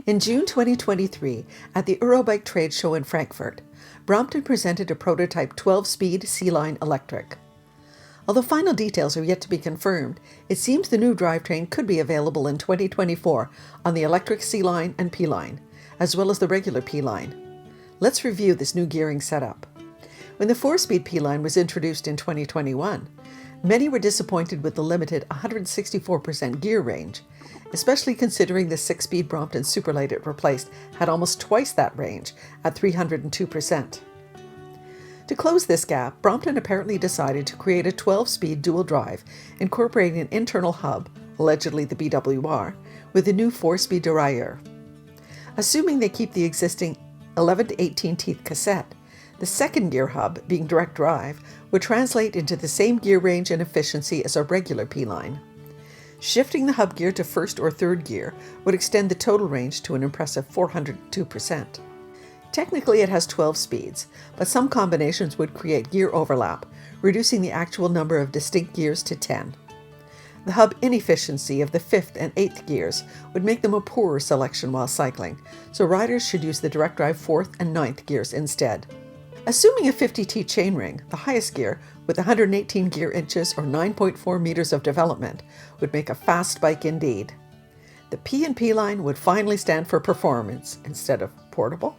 In June 2023, at the Eurobike trade show in Frankfurt, Brompton presented a prototype 12-speed C-Line electric. Although final details are yet to be confirmed, it seems the new drivetrain could be available in 2024 on the electric C-Line and P-Line, as well as the regular P-Line. Let's review this new gearing setup. When the 4-speed P-Line was introduced in 2021, many were disappointed with the limited 164% gear range, especially considering the 6-speed Brompton Superlight it replaced had almost twice that range at 302%. To close this gap, Brompton apparently decided to create a 12-speed dual drive, incorporating an internal hub, allegedly the BWR, with a new 4-speed derailleur. Assuming they keep the existing 11 to 18 teeth cassette, the second gear hub, being direct drive, would translate into the same gear range and efficiency as our regular P-Line. Shifting the hub gear to first or third gear would extend the total range to an impressive 402%. Technically it has 12 speeds, but some combinations would create gear overlap, reducing the actual number of distinct gears to 10. The hub inefficiency of the 5th and 8th gears would make them a poorer selection while cycling, so riders should use the direct drive 4th and 9th gears instead. Assuming a 50T chainring, the highest gear, with 118 gear inches or 9.4 meters of development, would make a fast bike indeed. The P and P-Line would finally stand for performance instead of portable.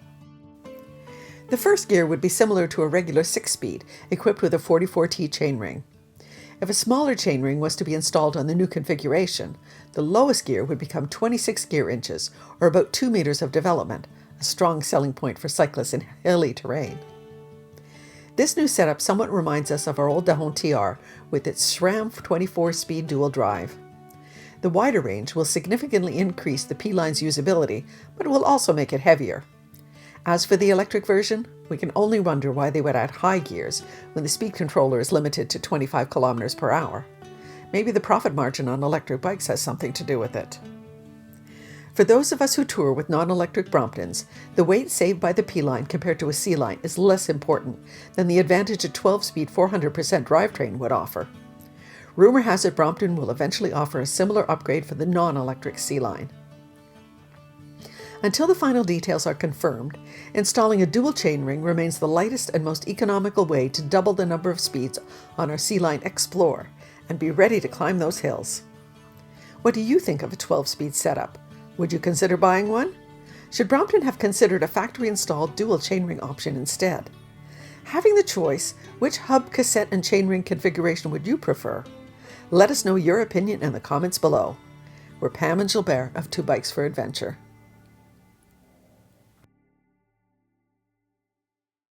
The first gear would be similar to a regular 6-speed, equipped with a 44T chainring. If a smaller chainring was to be installed on the new configuration, the lowest gear would become 26 gear inches, or about 2 meters of development, a strong selling point for cyclists in hilly terrain. This new setup somewhat reminds us of our old Dahon TR with its SRAM 24-speed dual drive. The wider range will significantly increase the P-Line's usability, but will also make it heavier. As for the electric version, we can only wonder why they would add high gears when the speed controller is limited to 25 kilometers per hour. Maybe the profit margin on electric bikes has something to do with it. For those of us who tour with non-electric Bromptons, the weight saved by the P-Line compared to a C-Line is less important than the advantage a 12-speed 400% drivetrain would offer. Rumor has it Brompton will eventually offer a similar upgrade for the non-electric C-Line. Until the final details are confirmed, installing a dual chainring remains the lightest and most economical way to double the number of speeds on our C-Line Explorer and be ready to climb those hills. What do you think of a 12-speed setup? Would you consider buying one? Should Brompton have considered a factory-installed dual chainring option instead? Having the choice, which hub, cassette, and chainring configuration would you prefer? Let us know your opinion in the comments below. We're Pam and Gilbert of 2 Bikes for Adventure.